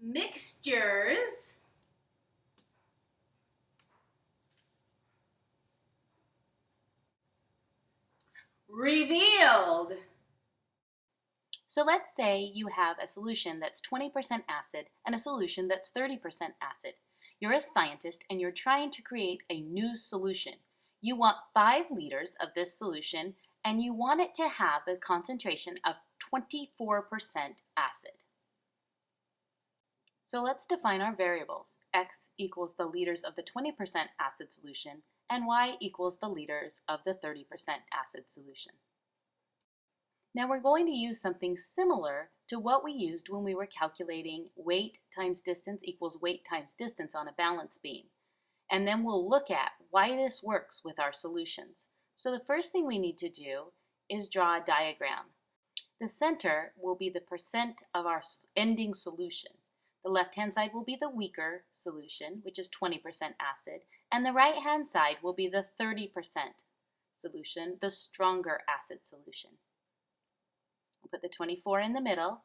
mixtures revealed. So let's say you have a solution that's 20% acid and a solution that's 30% acid. You're a scientist and you're trying to create a new solution. You want 5 liters of this solution and you want it to have a concentration of 24% acid. So let's define our variables. X equals the liters of the 20% acid solution and Y equals the liters of the 30% acid solution. Now we're going to use something similar to what we used when we were calculating weight times distance equals weight times distance on a balance beam. And then we'll look at why this works with our solutions. So the first thing we need to do is draw a diagram. The center will be the percent of our ending solution. The left-hand side will be the weaker solution, which is 20% acid, and the right-hand side will be the 30% solution, the stronger acid solution. We'll put the 24 in the middle,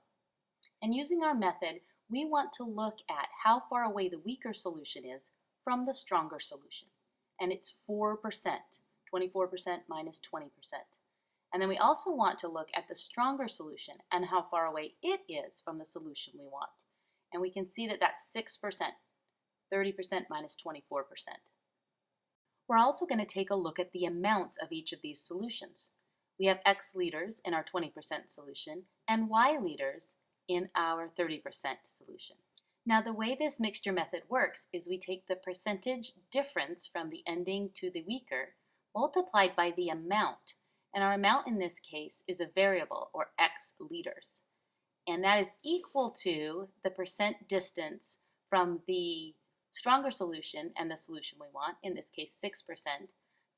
and using our method, we want to look at how far away the weaker solution is from the stronger solution, and it's 4%, 24% minus 20%. And then we also want to look at the stronger solution and how far away it is from the solution we want. And we can see that that's 6%, 30% minus 24%. We're also going to take a look at the amounts of each of these solutions. We have X liters in our 20% solution and Y liters in our 30% solution. Now the way this mixture method works is we take the percentage difference from the ending to the weaker multiplied by the amount. And our amount in this case is a variable, or X liters. And that is equal to the percent distance from the stronger solution and the solution we want, in this case 6%,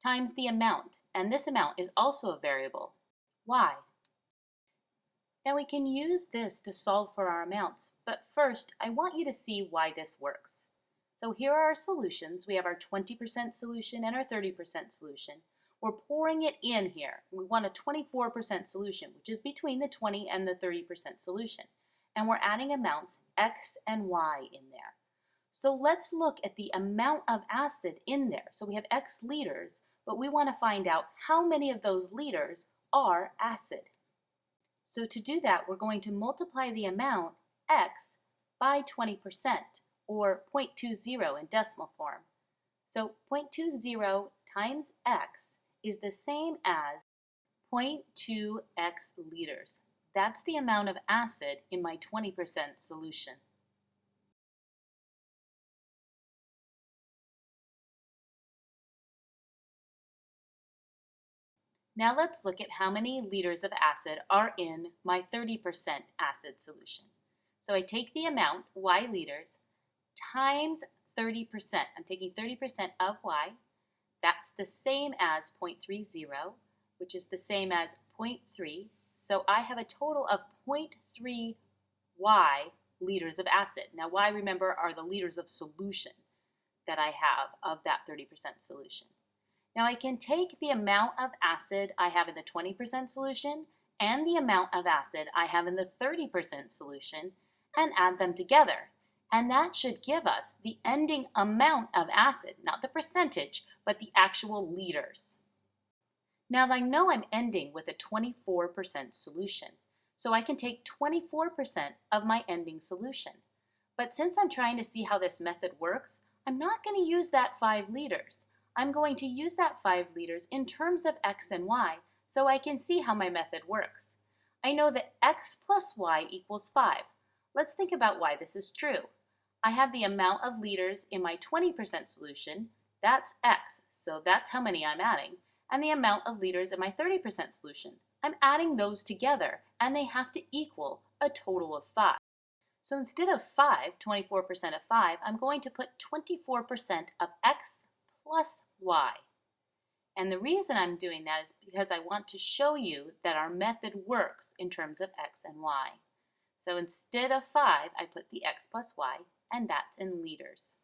times the amount. And this amount is also a variable, Y. Now we can use this to solve for our amounts, but first I want you to see why this works. So here are our solutions. We have our 20% solution and our 30% solution. We're pouring it in here. We want a 24% solution, which is between the 20 and the 30% solution. And we're adding amounts X and Y in there. So let's look at the amount of acid in there. So we have X liters, but we want to find out how many of those liters are acid. So to do that, we're going to multiply the amount X by 20%, or 0.20 in decimal form. So 0.20 times X is the same as 0.2x liters. That's the amount of acid in my 20% solution. Now let's look at how many liters of acid are in my 30% acid solution. So I take the amount, Y liters, times 30%. I'm taking 30% of Y. That's the same as 0.30, which is the same as 0.3. So I have a total of 0.3 Y liters of acid. Now Y, remember, are the liters of solution that I have of that 30% solution. Now I can take the amount of acid I have in the 20% solution and the amount of acid I have in the 30% solution and add them together. And that should give us the ending amount of acid, not the percentage, but the actual liters. Now I know I'm ending with a 24% solution, so I can take 24% of my ending solution. But since I'm trying to see how this method works, I'm not going to use that 5 liters. I'm going to use that 5 liters in terms of X and Y, so I can see how my method works. I know that X plus Y equals 5. Let's think about why this is true. I have the amount of liters in my 20% solution, that's X, so that's how many I'm adding, and the amount of liters in my 30% solution. I'm adding those together, and they have to equal a total of 5. So instead of 5, 24% of 5, I'm going to put 24% of X plus Y. And the reason I'm doing that is because I want to show you that our method works in terms of X and Y. So instead of 5, I put the X plus Y, and that's in liters.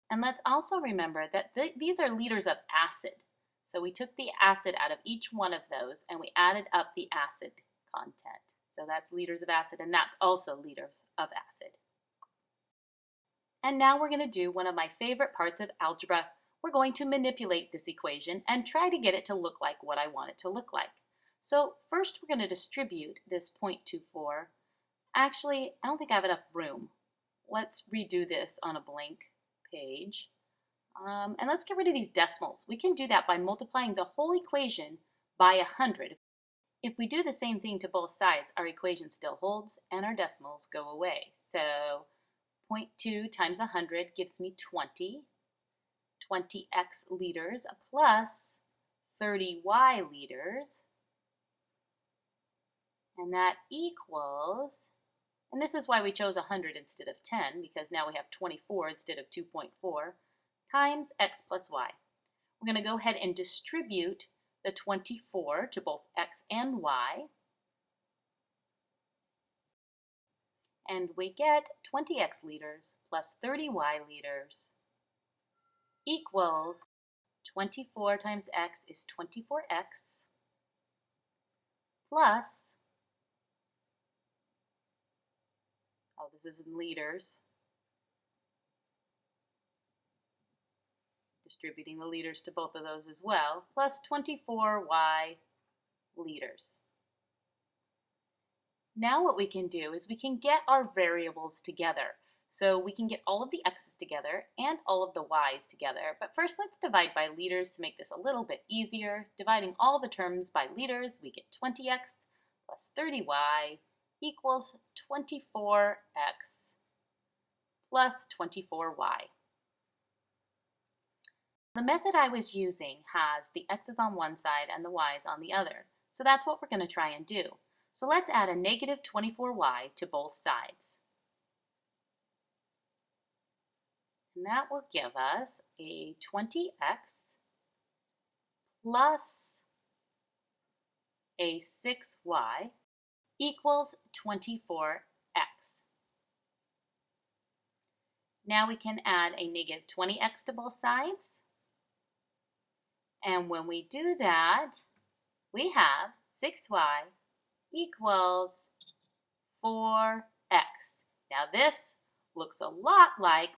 And let's also remember that these are liters of acid. So we took the acid out of each one of those and we added up the acid content. So that's liters of acid, and that's also liters of acid. And now we're going to do one of my favorite parts of algebra. We're going to manipulate this equation and try to get it to look like what I want it to look like. So first we're going to distribute this 0.24. Actually, I don't think I have enough room. Let's redo this on a blank page. And let's get rid of these decimals. We can do that by multiplying the whole equation by 100. If we do the same thing to both sides, our equation still holds and our decimals go away. So 0.2 times 100 gives me 20. 20x liters plus 30y liters. And that equals, and this is why we chose 100 instead of 10, because now we have 24 instead of 2.4, times x plus y. We're going to go ahead and distribute the 24 to both x and y. And we get 20x liters plus 30y liters equals 24 times x is 24x plus, oh, this is in liters, distributing the liters to both of those as well, plus 24y liters. Now what we can do is we can get our variables together. So we can get all of the x's together and all of the y's together. But first let's divide by liters to make this a little bit easier. Dividing all the terms by liters, we get 20x plus 30y equals 24x plus 24y. The method I was using has the x's on one side and the y's on the other. So that's what we're going to try and do. So let's add a negative 24y to both sides. And that will give us a 20x plus a 6y equals 24x. Now we can add a negative 20x to both sides. And when we do that, we have 6y equals 4x. Now this looks a lot like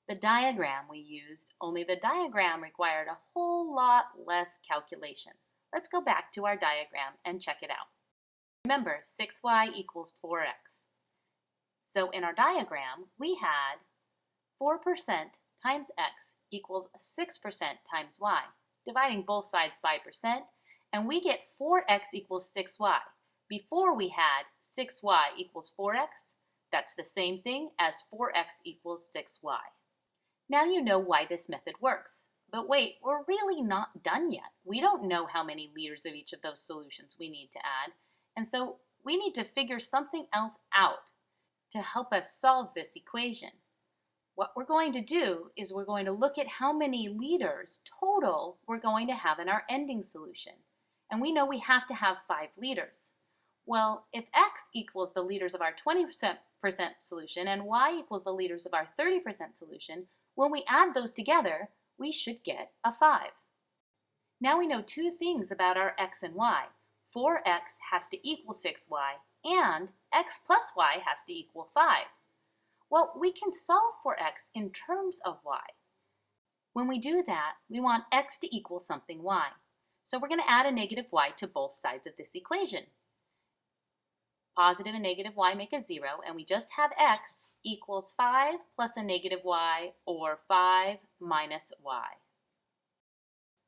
the diagram we used, only the diagram required a whole lot less calculation. Let's go back to our diagram and check it out. Remember, 6y equals 4x. So in our diagram, we had 4% times x equals 6% times y, dividing both sides by percent, and we get 4x equals 6y. Before we had 6y equals 4x, that's the same thing as 4x equals 6y. Now you know why this method works. But wait, we're really not done yet. We don't know how many liters of each of those solutions we need to add, and so we need to figure something else out to help us solve this equation. What we're going to do is we're going to look at how many liters total we're going to have in our ending solution. And we know we have to have 5 liters. Well, if x equals the liters of our 20% solution and y equals the liters of our 30% solution, when we add those together, we should get a 5. Now we know 2 things about our x and y. 4x has to equal 6y, and x plus y has to equal 5. Well, we can solve for x in terms of y. When we do that, we want x to equal something y. So we're going to add a negative y to both sides of this equation. Positive and negative y make a 0, and we just have x equals 5 plus a negative y, or 5 minus y.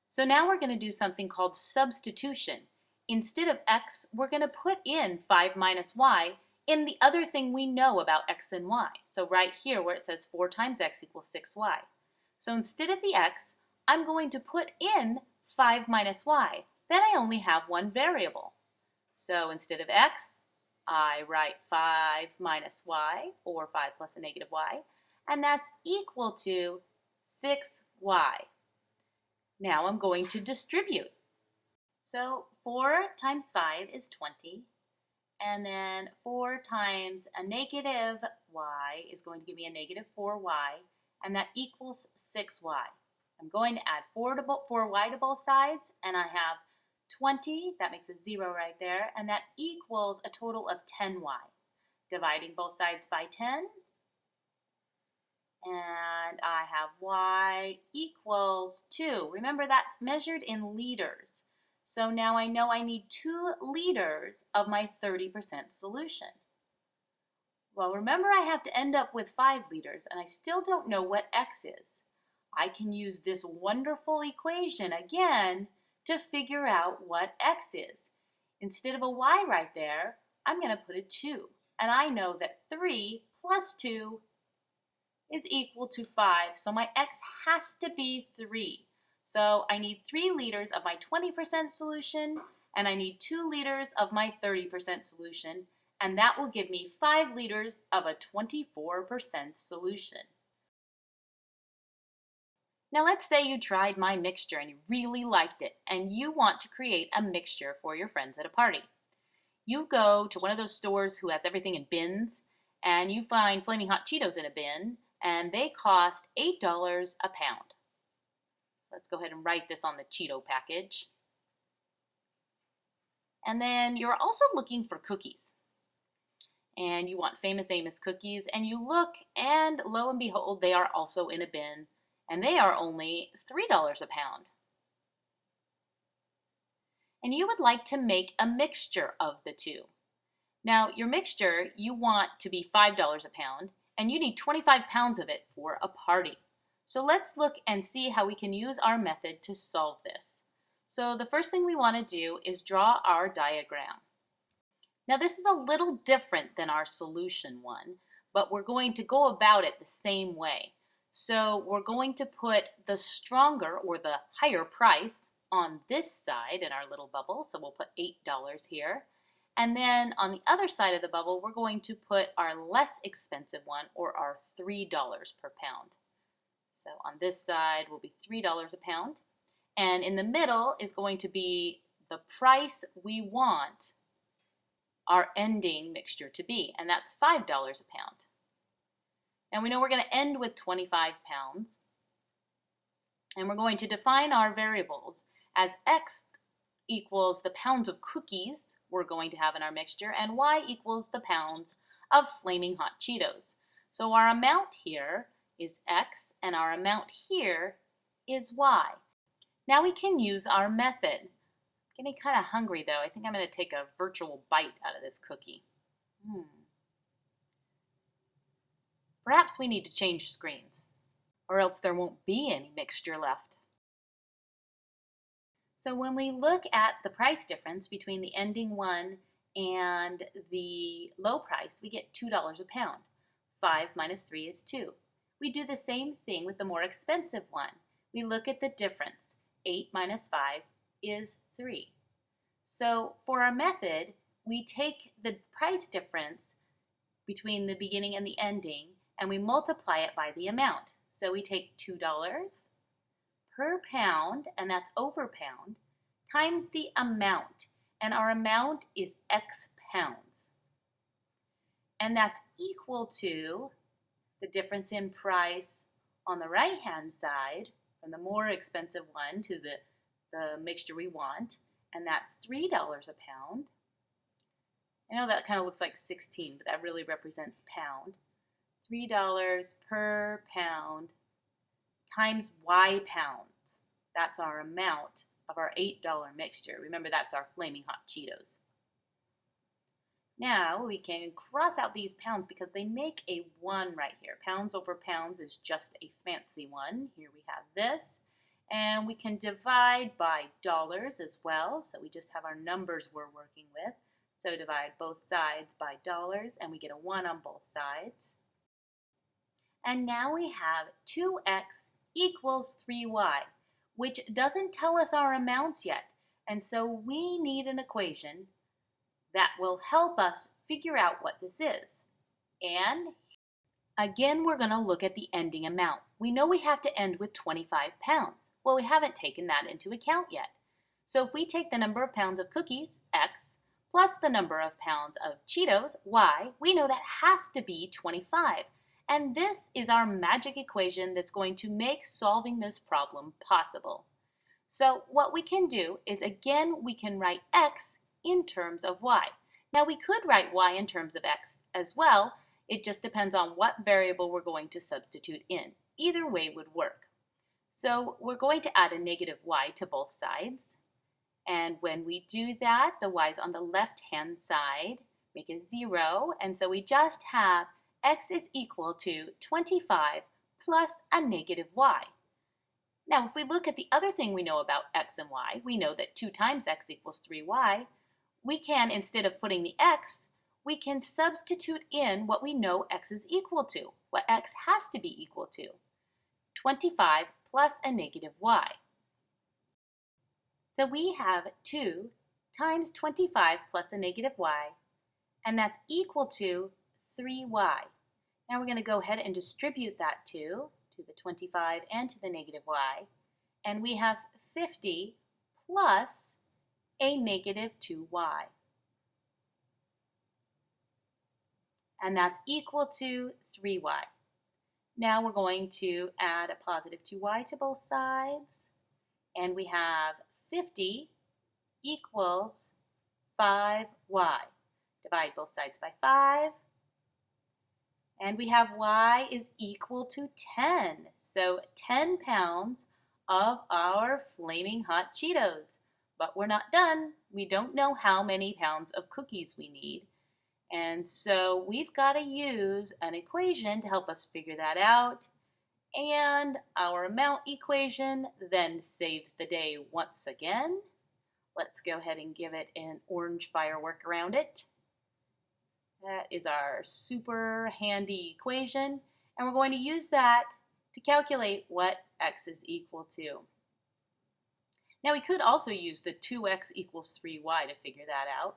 So now we're going to do something called substitution. Instead of x, we're going to put in 5 minus y in the other thing we know about x and y. So right here where it says 4 times x equals 6y. So instead of the x, I'm going to put in 5 minus y. Then I only have one variable. So instead of x, I write 5 minus y, or 5 plus a negative y, and that's equal to 6y. Now I'm going to distribute. So 4 times 5 is 20, and then 4 times a negative y is going to give me a negative 4y, and that equals 6y. I'm going to add 4y to both sides, and I have 20, that makes a 0 right there, and that equals a total of 10y. Dividing both sides by 10, and I have y equals 2. Remember, that's measured in liters. So now I know I need 2 liters of my 30% solution. Well, remember I have to end up with 5 liters, and I still don't know what x is. I can use this wonderful equation again to figure out what x is. Instead of a y right there, I'm going to put a 2. And I know that 3 plus 2 is equal to 5. So my x has to be 3. So I need 3 liters of my 20% solution, and I need 2 liters of my 30% solution, and that will give me 5 liters of a 24% solution. Now let's say you tried my mixture and you really liked it, and you want to create a mixture for your friends at a party. You go to one of those stores who has everything in bins, and you find Flaming Hot Cheetos in a bin, and they cost $8 a pound. Let's go ahead and write this on the Cheeto package. And then you're also looking for cookies. And you want Famous Amos cookies, and you look, and lo and behold, they are also in a bin, and they are only $3 a pound. And you would like to make a mixture of the two. Now, your mixture, you want to be $5 a pound, and you need 25 pounds of it for a party. So let's look and see how we can use our method to solve this. So the first thing we want to do is draw our diagram. Now this is a little different than our solution one, but we're going to go about it the same way. So we're going to put the stronger or the higher price on this side in our little bubble. So we'll put $8 here. And then on the other side of the bubble, we're going to put our less expensive one, or our $3 per pound. So on this side will be $3 a pound. And in the middle is going to be the price we want our ending mixture to be, and that's $5 a pound. And we know we're going to end with 25 pounds. And we're going to define our variables as x equals the pounds of cookies we're going to have in our mixture, and y equals the pounds of Flaming Hot Cheetos. So our amount here is x, and our amount here is y. Now we can use our method. I'm getting kind of hungry though. I think I'm going to take a virtual bite out of this cookie. Perhaps we need to change screens, or else there won't be any mixture left. So when we look at the price difference between the ending one and the low price, we get $2 a pound. 5 minus 3 is 2. We do the same thing with the more expensive one. We look at the difference. 8 minus 5 is 3. So for our method, we take the price difference between the beginning and the ending, and we multiply it by the amount. So we take $2 per pound, and that's over pound, times the amount. And our amount is x pounds. And that's equal to the difference in price on the right-hand side, from the more expensive one to the mixture we want, and that's $3 a pound. I know that kind of looks like 16, but that really represents pound. $3 per pound times y pounds. That's our amount of our $8 mixture. Remember, that's our Flaming Hot Cheetos. Now we can cross out these pounds because they make a 1 right here. Pounds over pounds is just a fancy one. Here we have this. And we can divide by dollars as well. So we just have our numbers we're working with. So divide both sides by dollars, and we get a 1 on both sides. And now we have 2x equals 3y, which doesn't tell us our amounts yet. And so we need an equation that will help us figure out what this is. And again, we're going to look at the ending amount. We know we have to end with 25 pounds. Well, we haven't taken that into account yet. So if we take the number of pounds of cookies, x, plus the number of pounds of Cheetos, y, we know that has to be 25. And this is our magic equation that's going to make solving this problem possible. So what we can do is, again, we can write x in terms of y. Now we could write y in terms of x as well It just depends on what variable we're going to substitute in. Either way would work. So we're going to add a negative y to both sides. And when we do that, the y's on the left-hand side make it 0. And so we just have x is equal to 25 plus a negative y. Now, if we look at the other thing we know about x and y, we know that 2 times x equals 3y. We can, instead of putting the x, we can substitute in what we know x is equal to, what x has to be equal to. 25 plus a negative y. So we have 2 times 25 plus a negative y, and that's equal to 3y. Now we're going to go ahead and distribute that to the 25 and to the negative y, and we have 50 plus a negative 2y. And that's equal to 3y. Now we're going to add a positive 2y to both sides, and we have 50 equals 5y. Divide both sides by 5. And we have y is equal to 10. So 10 pounds of our flaming hot Cheetos. But we're not done. We don't know how many pounds of cookies we need. And so we've got to use an equation to help us figure that out. And our amount equation then saves the day once again. Let's go ahead and give it an orange firework around it. That is our super handy equation, and we're going to use that to calculate what x is equal to. Now we could also use the 2x equals 3y to figure that out,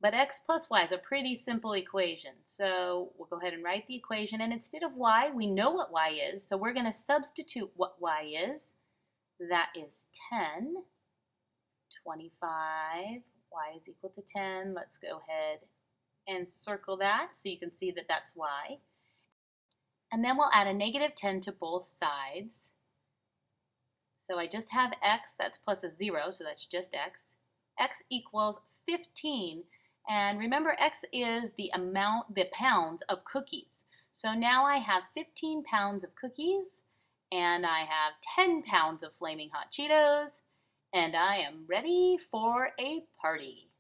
but x plus y is a pretty simple equation, so we'll go ahead and write the equation, and instead of y, we know what y is, so we're going to substitute what y is. That is 10, 25, y is equal to 10. Let's go ahead and circle that so you can see that that's y. And then we'll add a negative 10 to both sides. So I just have x, that's plus a 0, so that's just x. X equals 15. And remember, x is the amount, the pounds of cookies. So now I have 15 pounds of cookies, and I have 10 pounds of flaming hot Cheetos, and I am ready for a party.